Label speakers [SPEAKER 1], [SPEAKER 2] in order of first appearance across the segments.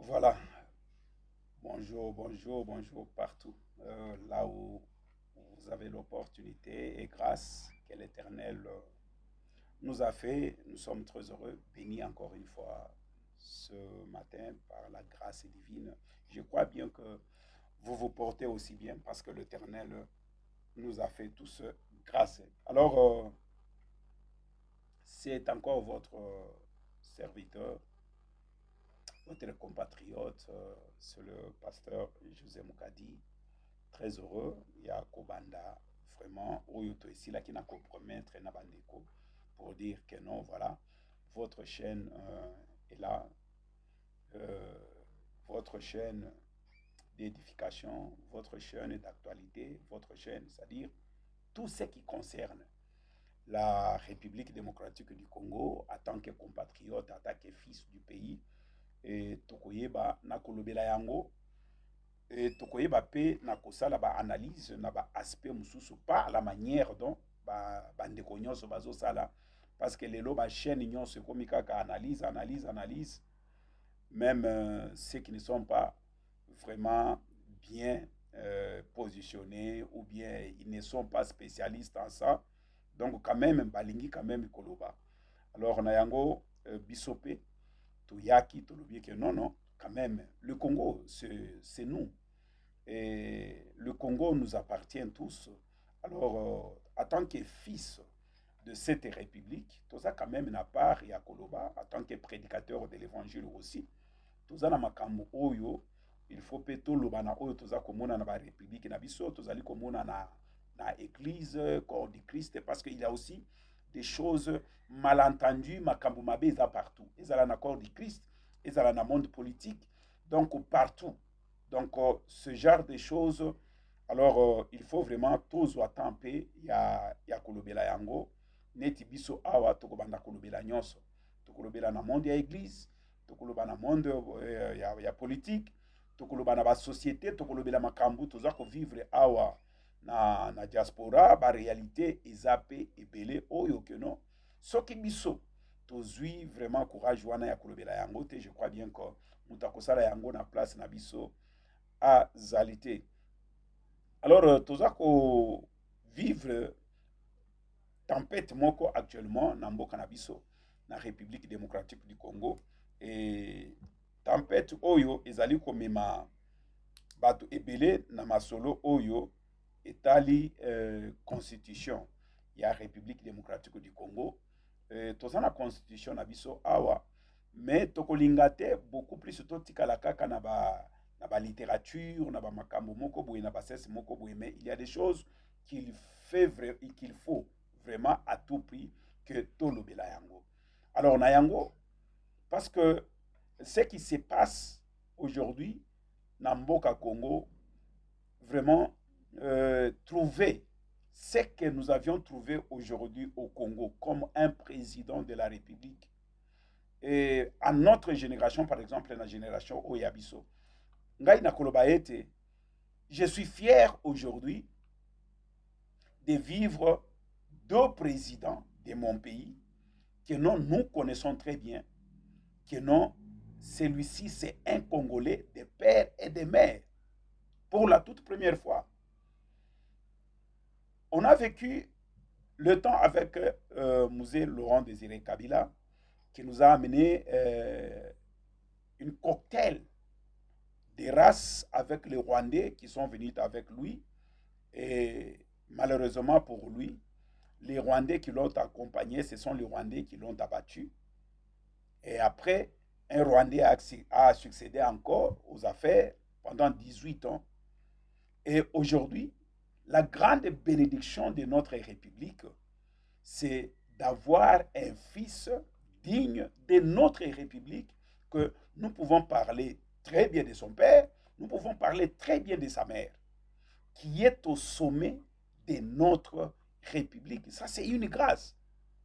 [SPEAKER 1] Voilà. Bonjour, bonjour, bonjour partout. Là où vous avez l'opportunité et grâce que l'Éternel nous a fait, nous sommes très heureux, bénis encore une fois ce matin par la grâce divine. Je crois bien que vous vous portez aussi bien parce que l'Éternel nous a fait tous grâce. Alors, c'est encore votre serviteur, votre compatriote, c'est le pasteur José Moukadi. Très heureux. Il y a Kobanda, vraiment, Oyoto ici, là, qui n'a compromettre Nabandeko pour dire que non, voilà, votre chaîne est là, euh, votre chaîne d'édification, votre chaîne d'actualité, votre chaîne, c'est-à-dire tout ce qui concerne la République démocratique du Congo en tant que compatriote, en tant que fils du pays, et Tokoyeba Nakolobela Yango, et tokoyeba pe na kosala ba analyse na ba aspect mususu par la manière dont bandeko nyonso bazosala parce que lelo ba chaîne nyonso ekomi kaka analyse même ceux qui ne sont pas vraiment bien positionnés ou bien ils ne sont pas spécialistes en ça donc quand même balingi quand même koloba alors na yango bisope toyaki tolobi que non non quand même le Congo c'est nous. Et le Congo nous appartient tous. Alors, en tant que fils de cette république, tout ça quand même n'a part et à Koloba, en tant que prédicateur de l'évangile aussi, tout ça na makambo oyo, il faut que tout le bana oyo tout ça komona na ba république na biso, tout ça li komona na église, corps du Christ, parce qu'il y a aussi des choses malentendues, makambo mabe eza partout. Ezala na corps du Christ, ezala na monde politique, donc partout. Donc, ce genre de choses, alors il faut vraiment tous attendre ya kolobela yango, neti biso awa tokobanda kolobela nyonso. Tokolobela na monde ya église, tokoloba na monde ya politique, tokoloba na ba société, tokolobela makambu toza ko vivre awa na diaspora, ba réalité eza pe ebele oyo que non. Soki biso tozwi vraiment courage wana ya kolobela yango te, je crois bien que mutu akosala yango na place na biso azali te. Alors toza ko vivre tempête moko actuellement na mboka na biso na République démocratique du Congo et tempête oyo ezali komema bato ebele na masolo oyo etali constitution ya République démocratique du Congo. Toza na constitution na biso awa mais tokolinga te beaucoup plus totikala kaka na ba littérature na ba makambo moko boye na basese moko boye, mais il y a des choses qu'il faut vraiment à tout prix que tolobela yango. Alors na yango parce que ce qui se passe aujourd'hui na mboka Congo, vraiment trouver ce que nous avions trouvé aujourd'hui au Congo comme un président de la République et à notre génération, par exemple la génération Oyabiso, ngai nakoloba ete, je suis fier aujourd'hui de vivre deux présidents de mon pays que non, nous connaissons très bien, que non, celui-ci c'est un Congolais de père et de mère. Pour la toute première fois, on a vécu le temps avec Musée Laurent Désiré Kabila, qui nous a amené une cocktail des races avec les Rwandais qui sont venus avec lui. Et malheureusement pour lui, les Rwandais qui l'ont accompagné, ce sont les Rwandais qui l'ont abattu. Et après, un Rwandais a succédé encore aux affaires pendant 18 ans. Et aujourd'hui, la grande bénédiction de notre République, c'est d'avoir un fils digne de notre République, que nous pouvons parler très bien de son père, nous pouvons parler très bien de sa mère, qui est au sommet de notre République. Ça, c'est une grâce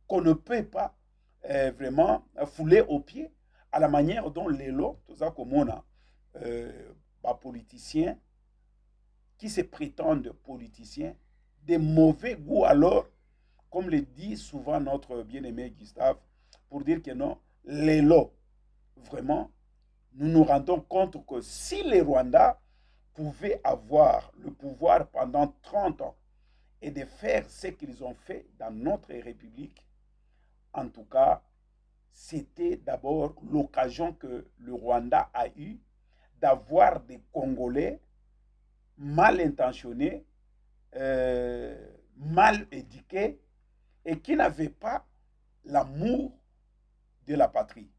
[SPEAKER 1] qu'on ne peut pas vraiment fouler aux pieds à la manière dont les lots, tout ça comme on a, politiciens qui se prétendent politiciens, des mauvais goûts alors, comme le dit souvent notre bien-aimé Gustave, pour dire que non, les lots, vraiment, nous nous rendons compte que si les Rwandais pouvaient avoir le pouvoir pendant 30 ans et de faire ce qu'ils ont fait dans notre République, en tout cas, c'était d'abord l'occasion que le Rwanda a eue d'avoir des Congolais mal intentionnés, mal éduqués et qui n'avaient pas l'amour de la patrie.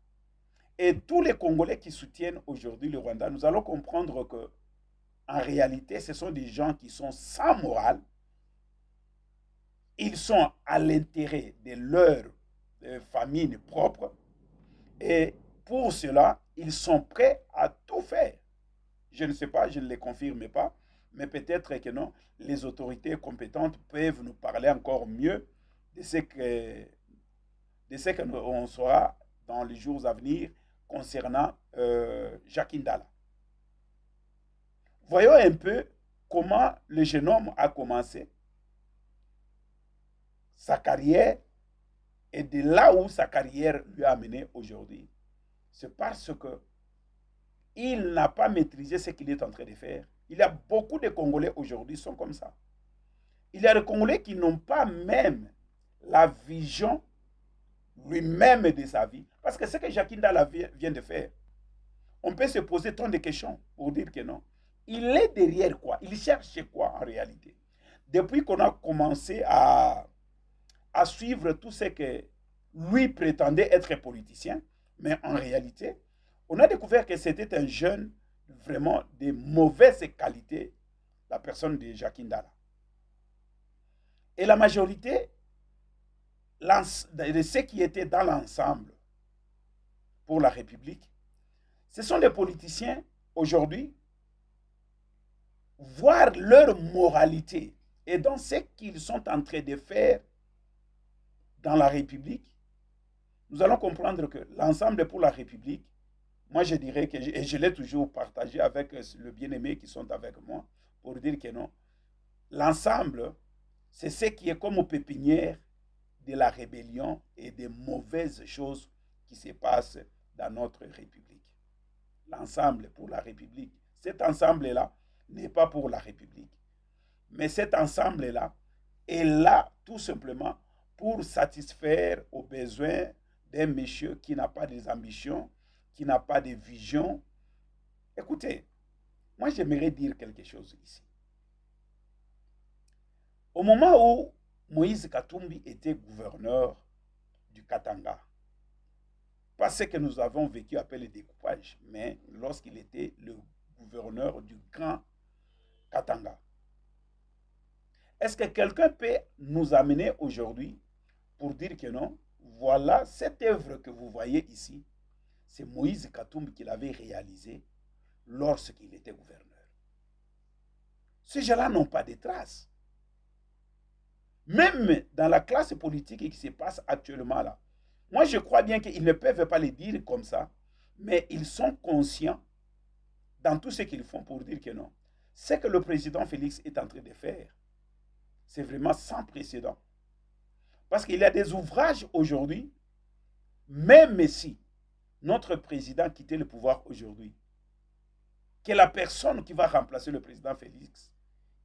[SPEAKER 1] Et tous les Congolais qui soutiennent aujourd'hui le Rwanda, nous allons comprendre que, en réalité, ce sont des gens qui sont sans morale. Ils sont à l'intérêt de leur famille propre. Et pour cela, ils sont prêts à tout faire. Je ne sais pas, je ne les confirme pas, mais peut-être que non, les autorités compétentes peuvent nous parler encore mieux de ce que on saura dans les jours à venir concernant Jacques Ndala. Voyons un peu comment le jeune homme a commencé sa carrière et de là où sa carrière lui a amené aujourd'hui. C'est parce que il n'a pas maîtrisé ce qu'il est en train de faire. Il y a beaucoup de Congolais aujourd'hui qui sont comme ça. Il y a des Congolais qui n'ont pas même la vision lui-même de sa vie. Parce que ce que Jacques Ndala vient de faire, on peut se poser tant de questions pour dire que non. Il est derrière quoi? Il cherche quoi en réalité? Depuis qu'on a commencé à suivre tout ce que lui prétendait être politicien, mais en réalité, on a découvert que c'était un jeune vraiment de mauvaise qualité, la personne de Jacques Ndala. Et la majorité de ceux qui étaient dans l'ensemble pour la République, ce sont des politiciens aujourd'hui, voir leur moralité et dans ce qu'ils sont en train de faire dans la République, nous allons comprendre que l'ensemble pour la République, moi je dirais que, et je l'ai toujours partagé avec le bien-aimé qui sont avec moi, pour dire que non, l'ensemble, c'est ce qui est comme aux pépinières de la rébellion et des mauvaises choses qui se passent dans notre République. L'ensemble pour la République. Cet ensemble-là n'est pas pour la République. Mais cet ensemble-là est là tout simplement pour satisfaire aux besoins d'un monsieur qui n'a pas des ambitions, qui n'a pas de vision. Écoutez, moi j'aimerais dire quelque chose ici. Au moment où Moïse Katumbi était gouverneur du Katanga, pas ce que nous avons vécu après le découpage, mais lorsqu'il était le gouverneur du Grand Katanga, est-ce que quelqu'un peut nous amener aujourd'hui pour dire que non, voilà cette œuvre que vous voyez ici, c'est Moïse Katumbi qui l'avait réalisée lorsqu'il était gouverneur. Ces gens-là n'ont pas de traces. Même dans la classe politique qui se passe actuellement là, moi je crois bien qu'ils ne peuvent pas le dire comme ça, mais ils sont conscients dans tout ce qu'ils font pour dire que non. Ce que le président Félix est en train de faire, c'est vraiment sans précédent. Parce qu'il y a des ouvrages aujourd'hui, même si notre président quittait le pouvoir aujourd'hui, que la personne qui va remplacer le président Félix,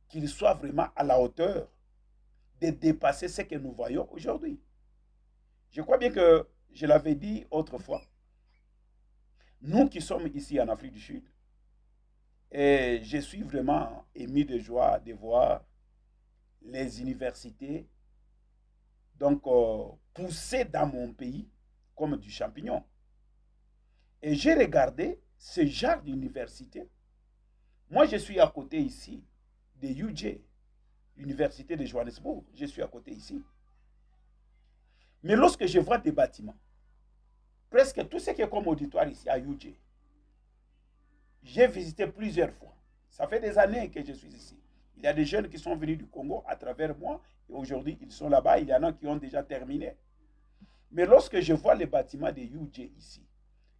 [SPEAKER 1] qu'il soit vraiment à la hauteur de dépasser ce que nous voyons aujourd'hui. Je crois bien que je l'avais dit autrefois, nous qui sommes ici en Afrique du Sud, et je suis vraiment ému de joie de voir les universités donc pousser dans mon pays comme du champignon. Et j'ai regardé ce genre d'université. Moi, je suis à côté ici de UJ, l'université de Johannesburg. Je suis à côté ici. Mais lorsque je vois des bâtiments, presque tout ce qui est comme auditoire ici à UJ, j'ai visité plusieurs fois. Ça fait des années que je suis ici. Il y a des jeunes qui sont venus du Congo à travers moi et aujourd'hui ils sont là-bas. Il y en a qui ont déjà terminé. Mais lorsque je vois les bâtiments de UJ ici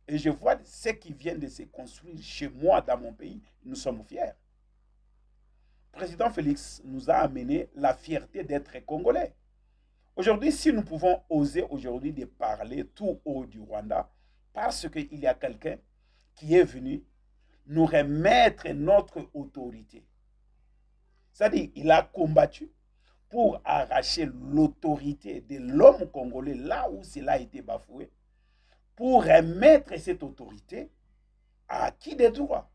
[SPEAKER 1] et je vois ce qui vient de se construire chez moi dans mon pays, nous sommes fiers. Le président Félix nous a amené la fierté d'être congolais. Aujourd'hui, si nous pouvons oser aujourd'hui de parler tout haut du Rwanda, parce qu'il y a quelqu'un qui est venu nous remettre notre autorité. C'est-à-dire, il a combattu pour arracher l'autorité de l'homme congolais là où cela a été bafoué, pour remettre cette autorité à acquis des droits.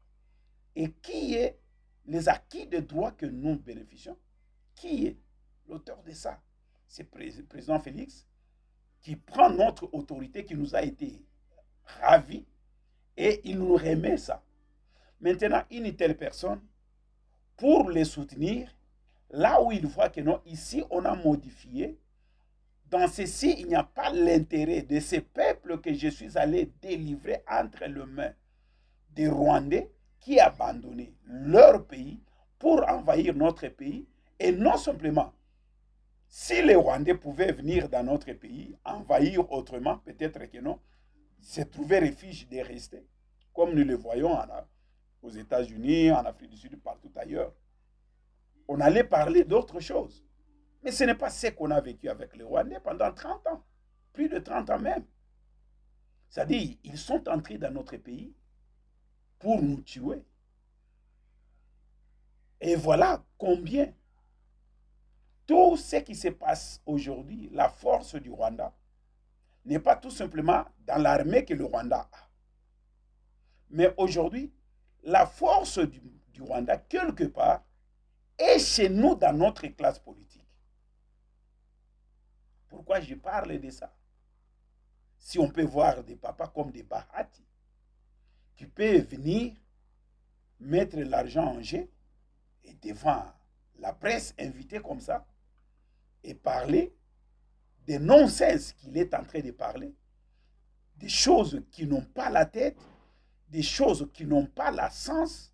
[SPEAKER 1] Et qui est les acquis des droits que nous bénéficions? Qui est l'auteur de ça? C'est le président Félix qui prend notre autorité qui nous a été ravie et il nous remet ça. Maintenant, une telle personne, pour les soutenir, là où il voit que non, ici on a modifié, dans ceci, il n'y a pas l'intérêt de ces peuples que je suis allé délivrer entre les mains des Rwandais qui abandonnaient leur pays pour envahir notre pays. Et non simplement, si les Rwandais pouvaient venir dans notre pays, envahir autrement, peut-être que non, se trouver refuge de rester, comme nous le voyons aux États-Unis, en Afrique du Sud, partout ailleurs. On allait parler d'autre chose. Mais ce n'est pas ce qu'on a vécu avec les Rwandais pendant 30 ans, plus de 30 ans même. C'est-à-dire, ils sont entrés dans notre pays pour nous tuer. Et voilà combien tout ce qui se passe aujourd'hui, la force du Rwanda, n'est pas tout simplement dans l'armée que le Rwanda a. Mais aujourd'hui, la force du Rwanda, quelque part, est chez nous dans notre classe politique. Pourquoi je parle de ça? Si on peut voir des papas comme des Bahati, tu peux venir mettre l'argent en jeu et devant la presse invitée comme ça et parler des non-sens qu'il est en train de parler, des choses qui n'ont pas la tête, des choses qui n'ont pas la sens,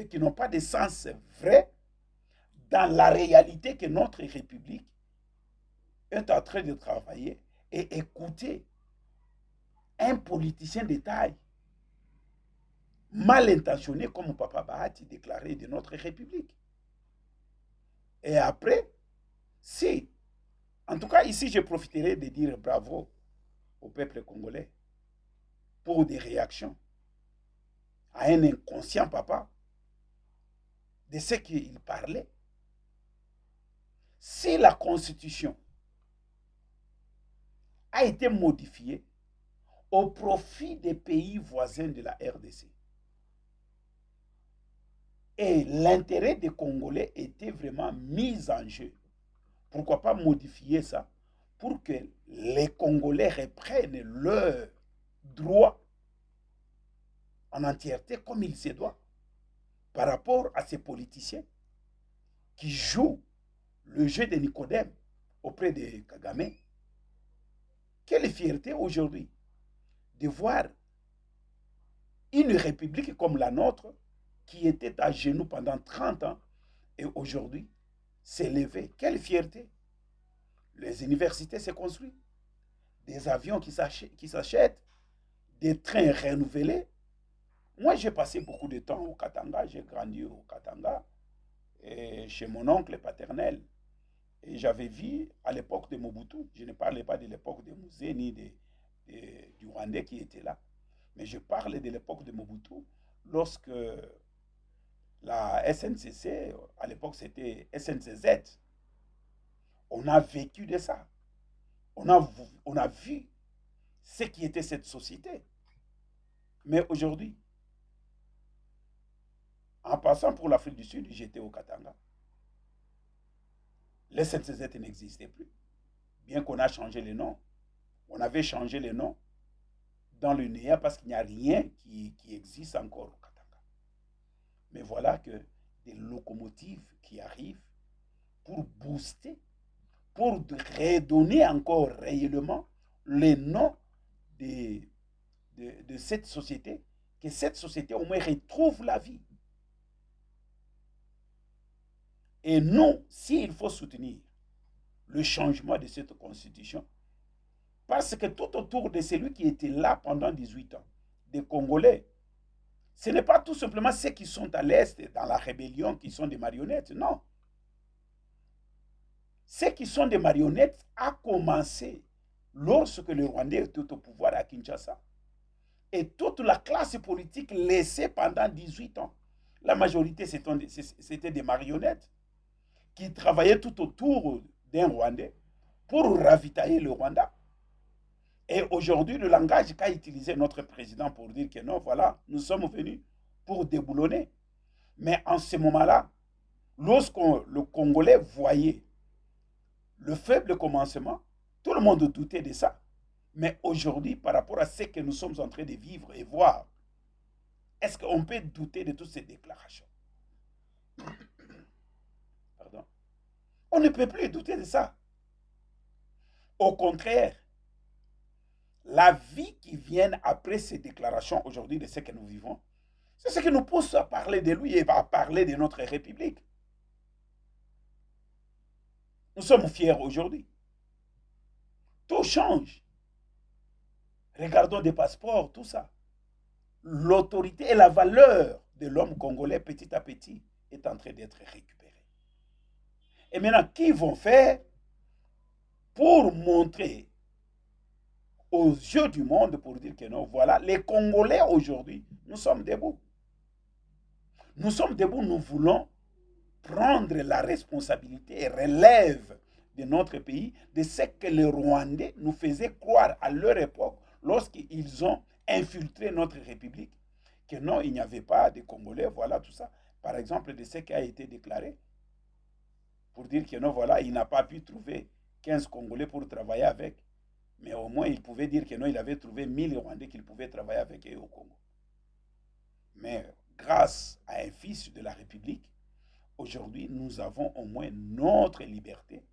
[SPEAKER 1] qui n'ont pas de sens vrai dans la réalité que notre République est en train de travailler et écouter un politicien de taille, mal intentionné comme Papa Bahati déclaré de notre République. Et après, si, en tout cas ici je profiterai de dire bravo au peuple congolais pour des réactions à un inconscient papa de ce qu'il parlait. Si la Constitution a été modifiée au profit des pays voisins de la RDC, et l'intérêt des Congolais était vraiment mis en jeu, pourquoi pas modifier ça pour que les Congolais reprennent leurs droits en entièreté comme il se doit par rapport à ces politiciens qui jouent le jeu de Nicodème auprès de Kagame. Quelle fierté aujourd'hui de voir une république comme la nôtre qui était à genoux pendant 30 ans et aujourd'hui s'est levée. Quelle fierté! Les universités se construisent, des avions qui s'achètent, des trains renouvelés. Moi, j'ai passé beaucoup de temps au Katanga, j'ai grandi au Katanga, et chez mon oncle paternel. Et j'avais vu à l'époque de Mobutu, je ne parlais pas de l'époque de Mouzé ni du Rwandais qui était là, mais je parle de l'époque de Mobutu, lorsque la SNCC, à l'époque c'était SNCZ, on a vécu de ça. On a vu ce qui était cette société. Mais aujourd'hui, en passant pour l'Afrique du Sud, j'étais au Katanga. Les SNCZ n'existaient plus. Bien qu'on a changé les noms, on avait changé les noms dans le NEA parce qu'il n'y a rien qui existe encore au Katanga. Mais voilà que des locomotives qui arrivent pour booster, pour redonner encore réellement les noms de cette société, que cette société au moins retrouve la vie. Et non, s'il faut soutenir le changement de cette constitution, parce que tout autour de celui qui était là pendant 18 ans, des Congolais, ce n'est pas tout simplement ceux qui sont à l'Est, dans la rébellion, qui sont des marionnettes, non. Ceux qui sont des marionnettes a commencé lorsque le Rwandais était au pouvoir à Kinshasa. et toute la classe politique laissée pendant 18 ans. La majorité, c'était des marionnettes qui travaillaient tout autour d'un Rwandais pour ravitailler le Rwanda. Et aujourd'hui, le langage qu'a utilisé notre président pour dire que non, voilà, nous sommes venus pour déboulonner. Mais en ce moment-là, lorsque le Congolais voyait le faible commencement, tout le monde doutait de ça. Mais aujourd'hui, par rapport à ce que nous sommes en train de vivre et voir, est-ce qu'on peut douter de toutes ces déclarations? Pardon. On ne peut plus douter de ça. Au contraire, la vie qui vient après ces déclarations aujourd'hui de ce que nous vivons, c'est ce qui nous pousse à parler de lui et à parler de notre République. Nous sommes fiers aujourd'hui. Tout change. Regardons des passeports, tout ça. L'autorité et la valeur de l'homme congolais petit à petit est en train d'être récupérée. Et maintenant, qu'ils vont faire pour montrer aux yeux du monde, pour dire que non, voilà, les Congolais aujourd'hui, nous sommes debout. Nous sommes debout, nous voulons prendre la responsabilité et relève de notre pays de ce que les Rwandais nous faisaient croire à leur époque lorsqu'ils ont infiltré notre République, que non, il n'y avait pas de Congolais, voilà tout ça. Par exemple, de ce qui a été déclaré, pour dire que non, voilà, il n'a pas pu trouver 15 Congolais pour travailler avec, mais au moins il pouvait dire que non, il avait trouvé 1000 Rwandais qu'il pouvait travailler avec eux au Congo. Mais grâce à un fils de la République, aujourd'hui, nous avons au moins notre liberté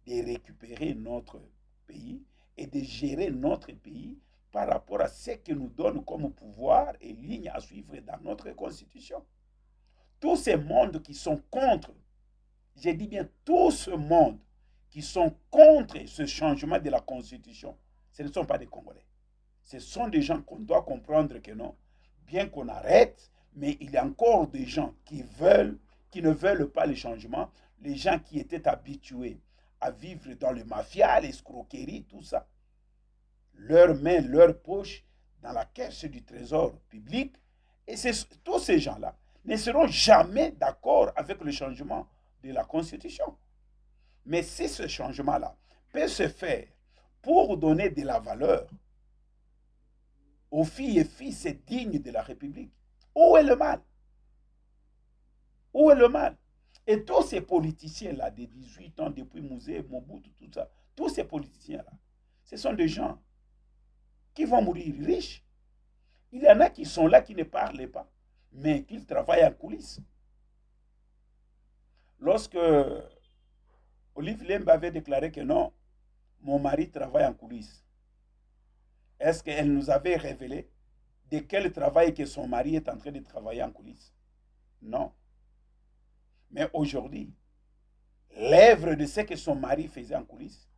[SPEAKER 1] de récupérer notre pays et de gérer notre pays par rapport à ce que nous donne comme pouvoir et ligne à suivre dans notre constitution. Tous ces mondes qui sont contre, je dis bien tout ce monde qui sont contre ce changement de la constitution, ce ne sont pas des Congolais. Ce sont des gens qu'on doit comprendre que non, bien qu'on arrête, mais il y a encore des gens qui ne veulent pas le changement, les gens qui étaient habitués à vivre dans le mafia, l'escroquerie, tout ça. Leurs mains, leurs poches dans la caisse du trésor public. Et tous ces gens-là ne seront jamais d'accord avec le changement de la Constitution. Mais si ce changement-là peut se faire pour donner de la valeur aux filles et fils dignes de la République, où est le mal? Où est le mal? Et tous ces politiciens-là, de 18 ans, depuis Mouzé, Mobutu, tout ça, tous ces politiciens-là, ce sont des gens qui vont mourir riches. Il y en a qui sont là, qui ne parlent pas, mais qui travaillent en coulisses. Lorsque Olive Lemba avait déclaré que non, mon mari travaille en coulisses, est-ce qu'elle nous avait révélé de quel travail que son mari est en train de travailler en coulisses? Non. Mais aujourd'hui, l'œuvre de ce que son mari faisait en coulisses,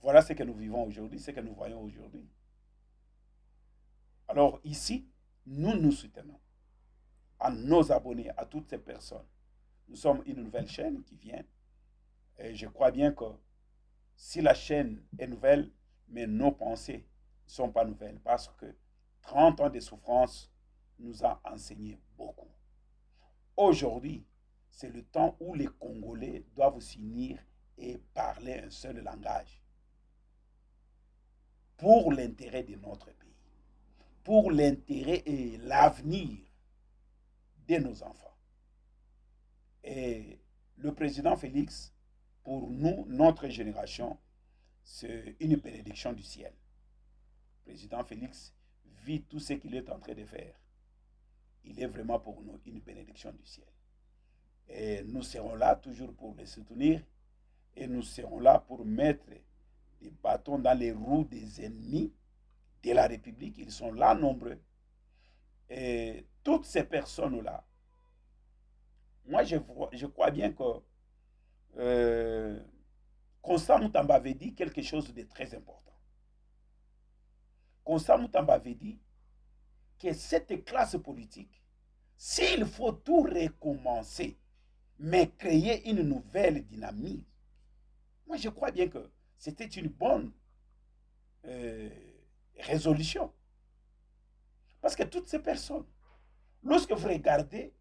[SPEAKER 1] voilà ce que nous vivons aujourd'hui, ce que nous voyons aujourd'hui. Alors ici, nous nous soutenons à nos abonnés, à toutes ces personnes. Nous sommes une nouvelle chaîne qui vient. Et je crois bien que si la chaîne est nouvelle, mais nos pensées ne sont pas nouvelles, parce que 30 ans de souffrance nous a enseigné beaucoup. Aujourd'hui, c'est le temps où les Congolais doivent s'unir et parler un seul langage pour l'intérêt de notre pays, pour l'intérêt et l'avenir de nos enfants. Et le président Félix, pour nous, notre génération, c'est une bénédiction du ciel. Le président Félix vit tout ce qu'il est en train de faire. Il est vraiment pour nous une bénédiction du ciel. Et nous serons là toujours pour les soutenir et nous serons là pour mettre des bâtons dans les roues des ennemis de la République. Ils sont là nombreux. Et toutes ces personnes-là, moi je crois bien que Constant Moutamba avait dit quelque chose de très important. Constant Moutamba avait dit que cette classe politique, s'il faut tout recommencer, mais créer une nouvelle dynamique, moi je crois bien que c'était une bonne résolution. Parce que toutes ces personnes, lorsque vous regardez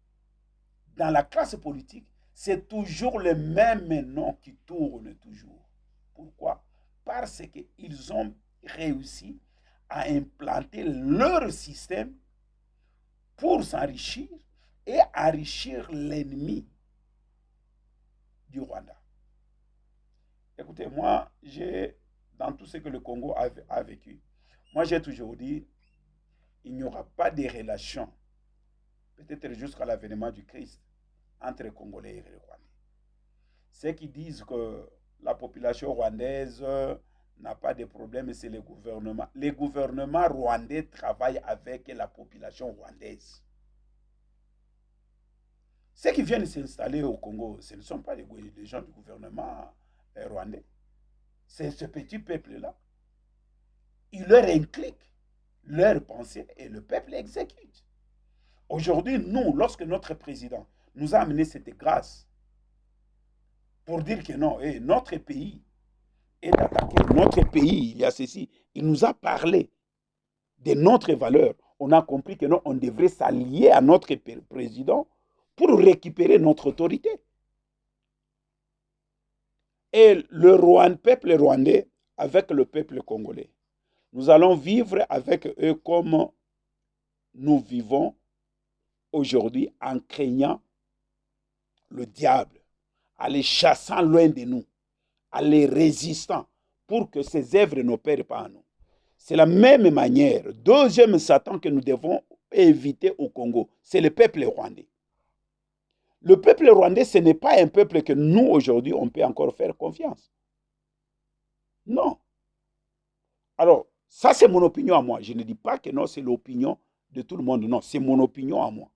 [SPEAKER 1] dans la classe politique, c'est toujours les mêmes noms qui tournent toujours. Pourquoi? Parce qu'ils ont réussi à implanter leur système pour s'enrichir et enrichir l'ennemi du Rwanda. Écoutez, moi, dans tout ce que le Congo a vécu, moi j'ai toujours dit, il n'y aura pas de relation, peut-être jusqu'à l'avènement du Christ, entre les Congolais et les Rwandais. Ceux qui disent que la population rwandaise n'a pas de problème, c'est le gouvernement. Les gouvernements rwandais travaillent avec la population rwandaise. Ceux qui viennent s'installer au Congo, ce ne sont pas les gens du gouvernement rwandais. C'est ce petit peuple-là. Il leur implique leurs pensées et le peuple exécute. Aujourd'hui, nous, lorsque notre président nous a amené cette grâce pour dire que non, notre pays est attaqué, notre pays, il y a ceci, il nous a parlé de notre valeur. On a compris que non, on devrait s'allier à notre président pour récupérer notre autorité. Et le peuple rwandais avec le peuple congolais, nous allons vivre avec eux comme nous vivons aujourd'hui en craignant le diable, en les chassant loin de nous, en les résistant pour que ces œuvres n'opèrent pas en nous. C'est la même manière. Deuxième Satan que nous devons éviter au Congo, c'est le peuple rwandais. Le peuple rwandais, ce n'est pas un peuple que nous, aujourd'hui, on peut encore faire confiance. Non. Alors, ça, c'est mon opinion à moi. Je ne dis pas que non, c'est l'opinion de tout le monde. Non, c'est mon opinion à moi.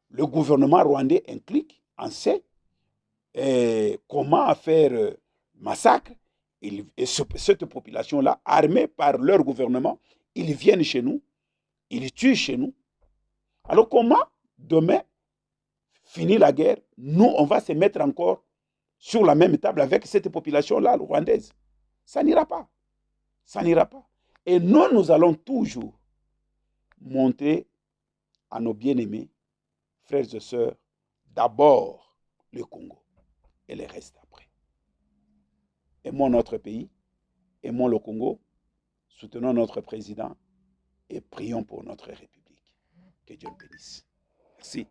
[SPEAKER 1] Le gouvernement rwandais implique, en sait comment faire massacre. Et cette population-là, armée par leur gouvernement, ils viennent chez nous, ils tuent chez nous. Alors comment, demain, finir la guerre, nous, on va se mettre encore sur la même table avec cette population-là, rwandaise? Ça n'ira pas. Ça n'ira pas. Et nous allons toujours montrer à nos bien-aimés, frères et sœurs, d'abord le Congo et le reste après. Aimons notre pays, aimons le Congo, soutenons notre président et prions pour notre République. Que Dieu le bénisse. Merci.